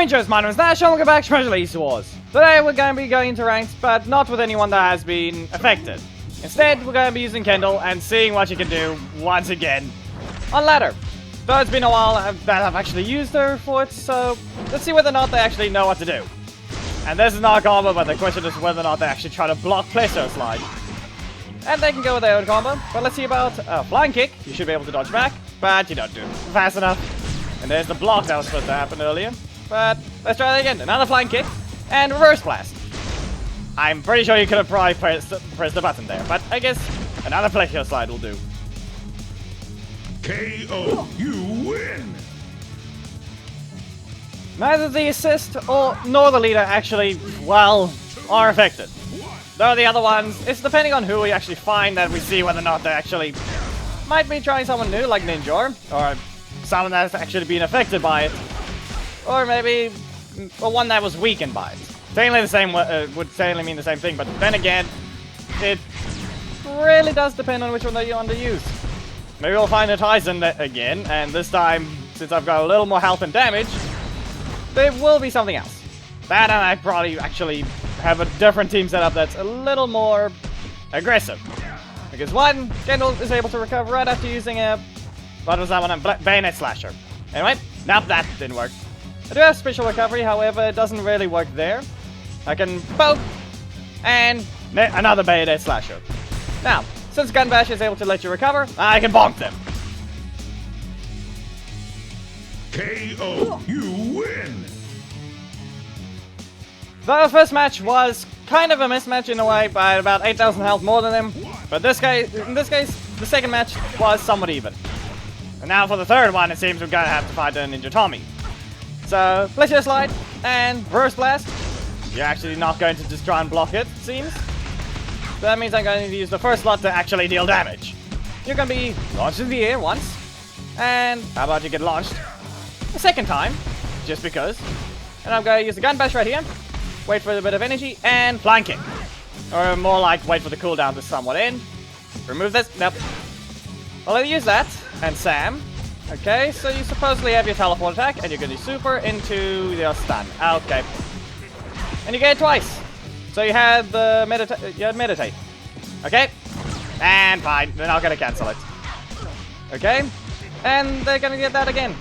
Rangers, my name is Nash and welcome back to Plesiosaurus Wars. Today we're going to be going into ranks, but not with anyone that has been affected. Instead, we're going to be using Kendall and seeing what she can do once again on ladder. Though it's been a while that I've actually used her for it, so let's see whether or not they actually know what to do. And this is not a combo, but the question is whether or not they actually try to block Plesiosaurus slide. And they can go with their own combo, but let's see about flying kick. You should be able to dodge back, but you don't do it fast enough. And there's the block that was supposed to happen earlier. But let's try that again. Another flying kick and reverse blast. I'm pretty sure you could have probably pressed the button there, but I guess another Plesiosaurus slide will do. KO, you win! Neither the assist nor the leader actually, well, are affected. Though the other ones, it's depending on who we actually find that we see whether or not they actually might be trying someone new like Ninja, or someone that's actually been affected by it. Or maybe one that was weakened by it. Technically the same would technically mean the same thing, but then again, it really does depend on which one that you want to use. Maybe we'll find a Tyson again, and this time, since I've got a little more health and damage, there will be something else. That and I probably actually have a different team setup that's a little more aggressive. Because one, Kendall is able to recover right after using a... what was that one? Bayonet Slasher. Anyway, nope, that didn't work. I do have special recovery, however, it doesn't really work there. I can poke, and another Bayonet Slasher. Now, since Gun Bash is able to let you recover, I can bonk them. KO, you win! The first match was kind of a mismatch in a way, by about 8,000 health more than them. But in this case, the second match was somewhat even. And now for the third one, it seems we're gonna have to fight a Ninja Tommy. So, Plesiosaurus slide and reverse blast. You're actually not going to just try and block it seems. So that means I'm going to use the first slot to actually deal damage. You're going to be launched in the air once. And how about you get launched a second time, just because. And I'm going to use the Gun Bash right here. Wait for a bit of energy and flying kick. Or more like wait for the cooldown to somewhat end. Remove this. Nope. Well, I'll use that. And Sam. Okay, so you supposedly have your teleport attack, and you're going to super into your stun. Okay. And you get it twice. So you had the meditate. Okay. And fine. They're not going to cancel it. Okay. And they're going to get that again.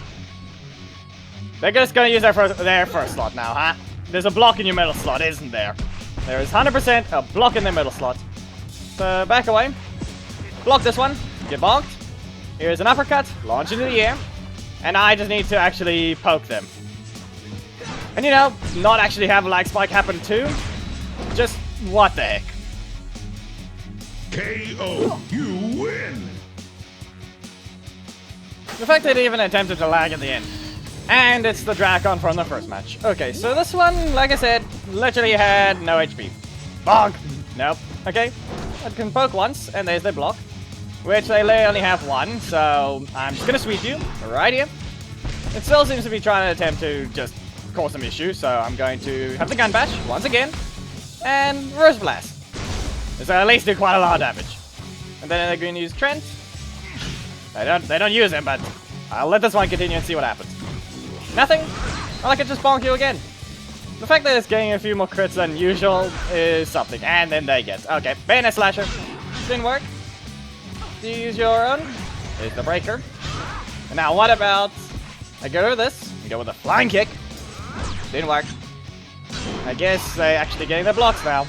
They're just going to use their first slot now, huh? There's a block in your middle slot, isn't there? There is 100% a block in the middle slot. So back away. Block this one. Get bonked. Here's an uppercut, launch into the air, and I just need to actually poke them. And you know, not actually have a lag spike happen too. Just what the heck. KO, you win! The fact that they even attempted to lag at the end. And it's the Drakon from the first match. Okay, so this one, like I said, literally had no HP. Bonk! Nope. Okay, I can poke once, and there's their block. Which they only have one, so I'm just gonna sweep you right here. It still seems to be trying to attempt to just cause some issues, so I'm going to have the Gun Bash once again and reverse blast. This will at least do quite a lot of damage. And then they're going to use Trent. They don't use him, but I'll let this one continue and see what happens. Nothing. Well, I can just bonk you again. The fact that it's getting a few more crits than usual is something. And then they get okay. Bayonet Slasher didn't work. You use your own. There's the breaker. And now what about I go with this and go with a flying kick. Didn't work. I guess they're actually getting their blocks now.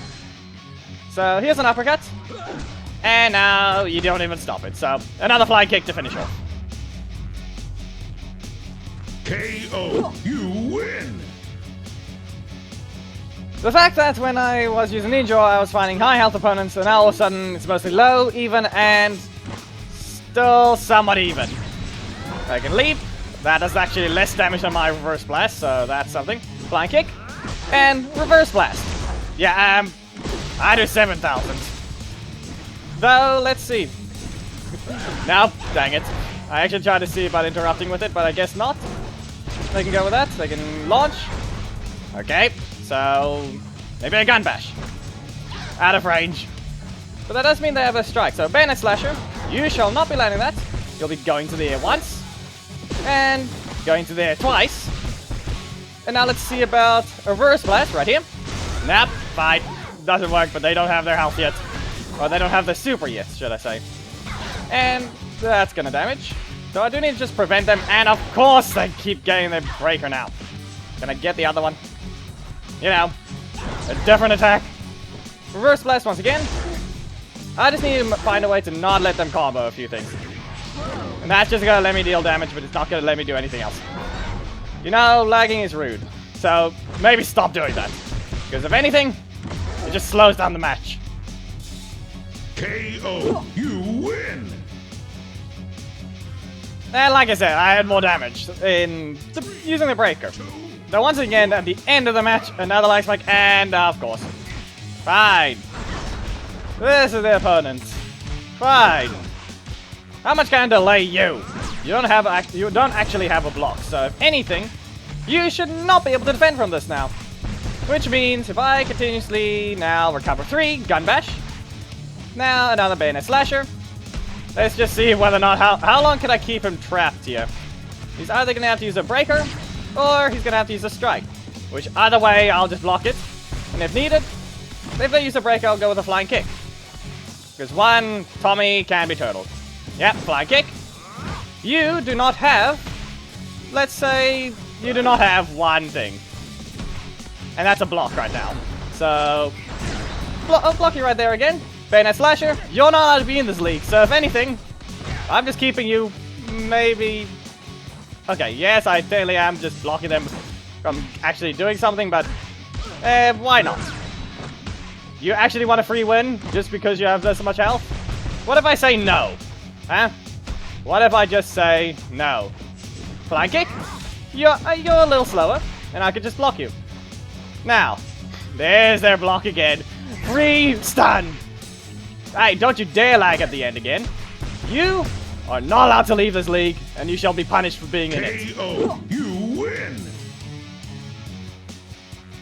So here's an uppercut. And now you don't even stop it. So another flying kick to finish off. KO, you win! The fact that when I was using Ninja, I was finding high health opponents, and now all of a sudden it's mostly low, even, and still somewhat even. I can leap. That does actually less damage than my reverse blast, so that's something. Flying kick. And reverse blast. Yeah, I do 7,000. Though, let's see. Nope, dang it. I actually tried to see about interrupting with it, but I guess not. They can go with that. They can launch. Okay, so maybe a Gun Bash. Out of range. But that does mean they have a strike. So Bayonet Slasher, you shall not be landing that. You'll be going to the air once. And going to the air twice. And now let's see about a reverse blast right here. Nope, fine. Doesn't work, but they don't have their health yet. Or they don't have the super yet, should I say. And that's gonna damage. So I do need to just prevent them, and of course they keep getting the breaker now. Can I get the other one? You know, a different attack. Reverse blast once again. I just need to find a way to not let them combo a few things. And that's just gonna let me deal damage, but it's not gonna let me do anything else. You know, lagging is rude. So maybe stop doing that. Because if anything, it just slows down the match. KO, you win! And like I said, I had more damage in using the breaker. So once again, at the end of the match, another lag spike, and of course. Fine. This is the opponent. Fine. How much can I delay you? You don't actually have a block, so if anything, you should not be able to defend from this now. Which means if I continuously now recover 3, gun bash. Now another bayonet slasher. Let's just see whether or not how long can I keep him trapped here. He's either gonna have to use a breaker, or he's gonna have to use a strike. Which either way, I'll just block it. And if needed, if they use a breaker, I'll go with a flying kick. Because one Tommy can be turtled. Yep, flying kick. You do not have, let's say, you do not have one thing. And that's a block right now. So, I'll block you right there again. Bayonet slasher, you're not allowed to be in this league. So if anything, I'm just keeping you maybe... Okay, yes, I technically am just blocking them from actually doing something, but why not? You actually want a free win just because you have this much health? What if I say no? Huh? What if I just say no? Flying kick? You're a little slower, and I could just block you. Now, there's their block again. Free stun! Hey, don't you dare lag at the end again. You are not allowed to leave this league, and you shall be punished for being in it. KO, you win!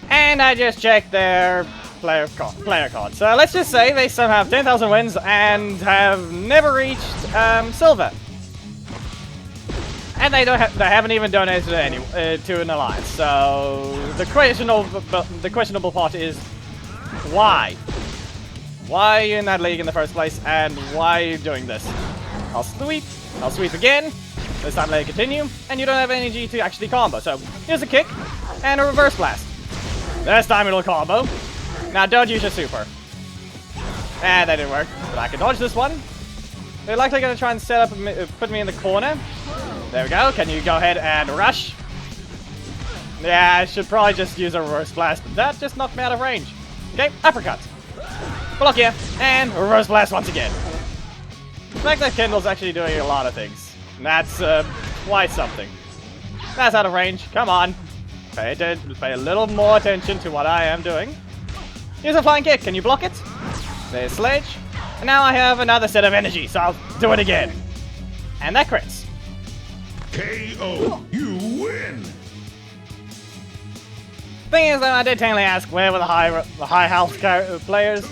And I just checked their player card. So let's just say they somehow have 10,000 wins and have never reached silver. And they haven't even donated to an alliance. So the questionable part is why? Why are you in that league in the first place, and why are you doing this? I'll sweep again. This time let it continue, and you don't have energy to actually combo. So here's a kick and a reverse blast. This time it'll combo. Now don't use your super. And that didn't work, but I can dodge this one. They're likely going to try and set up, put me in the corner. There we go. Can you go ahead and rush? Yeah, I should probably just use a reverse blast, but that just knocked me out of range. Okay, uppercut. Block here, and reverse blast once again. The fact that Kendall's actually doing a lot of things. That's quite something. That's out of range. Come on. Pay a little more attention to what I am doing. Here's a flying kick. Can you block it? There's Sledge. And now I have another set of energy, so I'll do it again. And that crits. KO, you win! Thing is, though, I did technically ask where were the high health players.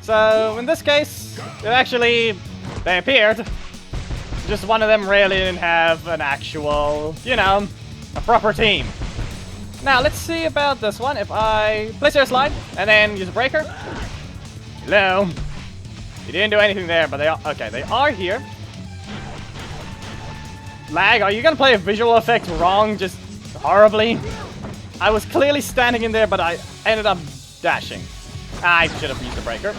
So in this case, they appeared. Just one of them really didn't have an actual, you know, a proper team. Now let's see about this one. If I place your slide and then use a breaker. Hello. You didn't do anything there, but they are okay. They are here. Lag, are you gonna play a visual effect wrong, just horribly? I was clearly standing in there, but I ended up dashing. I should have used the breaker.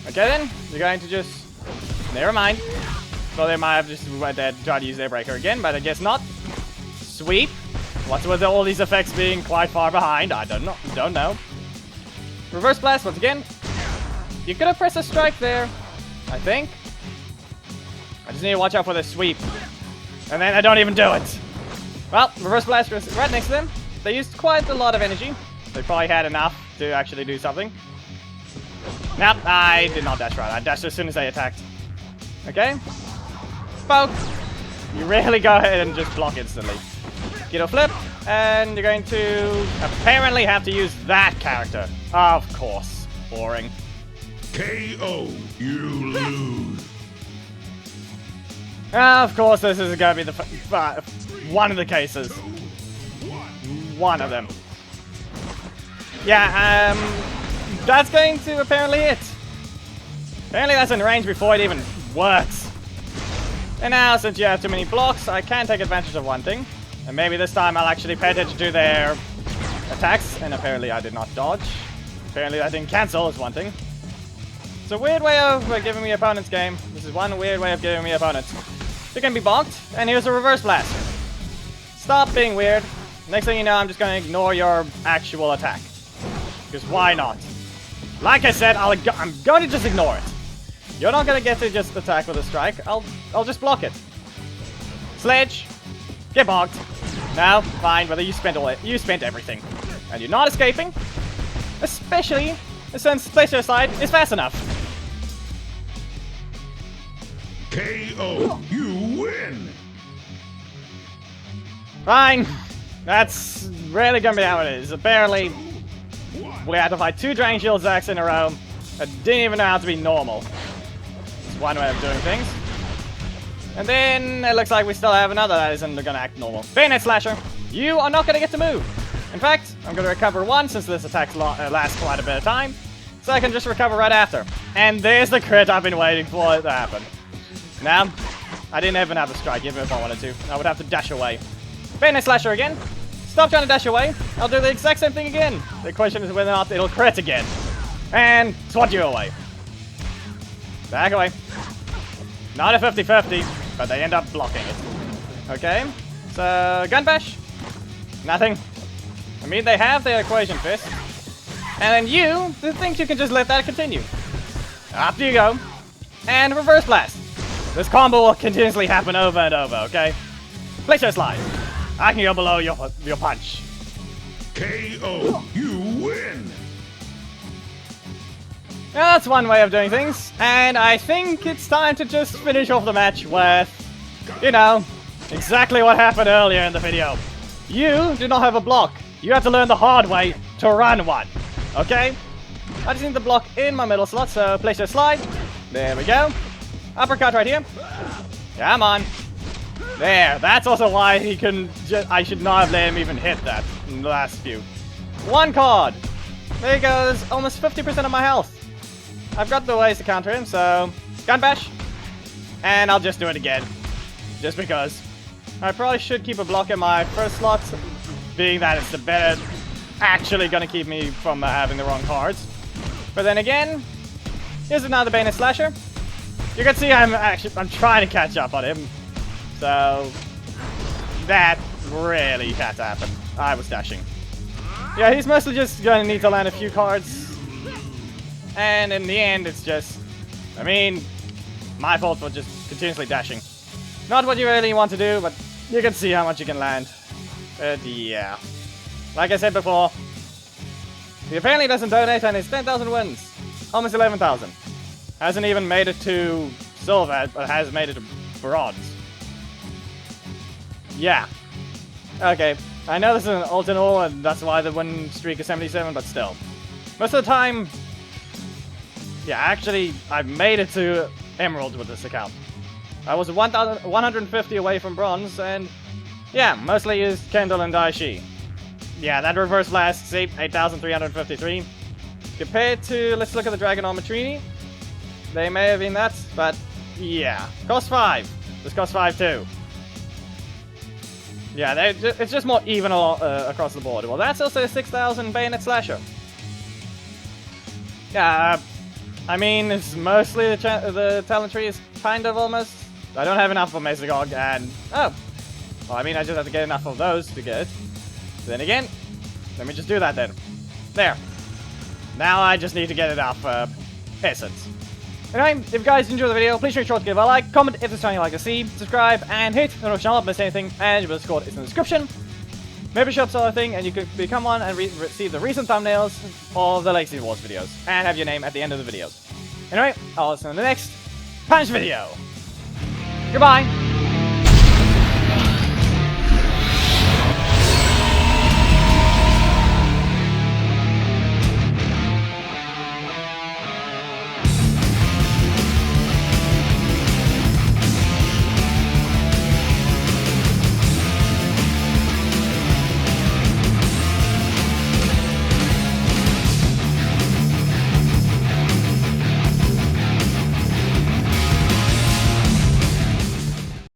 Okay then, you're going to just... Never mind. So they might have just tried to use their breaker again, but I guess not. Sweep. What's with all these effects being quite far behind? I don't know. Reverse blast once again. You could have pressed a strike there, I think. I just need to watch out for the sweep. And then I don't even do it. Well, reverse blast was right next to them. They used quite a lot of energy. They probably had enough to actually do something. Nope, I did not dash right. I dashed as soon as they attacked. Okay. Poke. You really go ahead and just block instantly. Keto flip. And you're going to apparently have to use that character. Of course. Boring. KO, you lose. Of course, this is going to be the one of the cases. one of them. Yeah, that's going to apparently hit. Apparently that's in range before it even works. And now, since you have too many blocks, I can take advantage of one thing. And maybe this time I'll actually pay attention to their attacks. And apparently I did not dodge. Apparently I didn't cancel is one thing. It's a weird way of giving me opponents game. This is one weird way of giving me opponents. You can be bonked, and here's a reverse blast. Stop being weird. Next thing you know, I'm just going to ignore your actual attack. Because why not? Like I said, I'm going to just ignore it. You're not going to get to just attack with a strike. I'll just block it. Sledge. Get bonked. No, fine, whether you spent everything. And you're not escaping. Especially since Plesiosaurus is fast enough. KO. You win. Fine. That's really gonna be how it is. Apparently, we had to fight 2 Dragon Shield Zacks in a row. I didn't even know how to be normal. It's one way of doing things. And then it looks like we still have another that isn't gonna act normal. Bayonet Slasher, you are not gonna get to move. In fact, I'm gonna recover 1 since this attack lasts quite a bit of time. So I can just recover right after. And there's the crit I've been waiting for it to happen. Now, I didn't even have a strike, even if I wanted to. I would have to dash away. Bayonet Slasher again. Stop trying to dash away. I'll do the exact same thing again. The question is whether or not it'll crit again. And swat you away. Back away. Not a 50-50, but they end up blocking it. Okay, so Gun Bash. Nothing. I mean, they have their Equation Fist. And then you think you can just let that continue. After you go. And Reverse Blast. This combo will continuously happen over and over, okay? Plesiosaurus Slide. I can go below your punch. KO. You win. Now, that's one way of doing things. And I think it's time to just finish off the match with, you know, exactly what happened earlier in the video. You do not have a block. You have to learn the hard way to run one. Okay? I just need the block in my middle slot, so place your slide. There we go. Uppercut right here. Come on. There. That's also why he couldn't I should not have let him even hit that in the last few. 1 card. There goes almost 50% of my health. I've got the ways to counter him, so Gun Bash. And I'll just do it again. Just because. I probably should keep a block in my first slot, being that it's the better actually gonna keep me from having the wrong cards. But then again, here's another Bayonet Slasher. You can see I'm trying to catch up on him. So that really had to happen. I was dashing. Yeah, he's mostly just gonna need to land a few cards. And in the end, it's just, I mean, my fault for just continuously dashing. Not what you really want to do, but you can see how much you can land. Yeah. Like I said before, he apparently doesn't donate and it's 10,000 wins. Almost 11,000. Hasn't even made it to silver, but has made it to bronze. Yeah. Okay. I know this is an alternate, and that's why the win streak is 77, but still. Most of the time, yeah, actually, I've made it to Emerald with this account. I was 150 away from bronze, and yeah, mostly used Kendall and Daishi. Yeah, that reverse blast, see, 8,353. Compared to, let's look at the Dragon Armor Trini. They may have been that, but yeah. Cost 5. This costs 5 too. Yeah, it's just more even across the board. Well, that's also a 6,000 Bayonet Slasher. Yeah, I mean, it's mostly the talent tree is kind of almost. I don't have enough for Mesogog, and oh, well, I mean, I just have to get enough of those to get it. Then again, let me just do that then. There. Now I just need to get enough essence. Anyway, if you guys enjoyed the video, please make sure to give a like, comment if there's something you'd like to see, subscribe, and hit the notification bell if you miss anything, and your Discord is in the description. Memberships are a thing, and you can become one and receive the recent thumbnails of the Legacy Wars videos, and have your name at the end of the videos. Anyway, I'll see you in the next Punch video. Goodbye!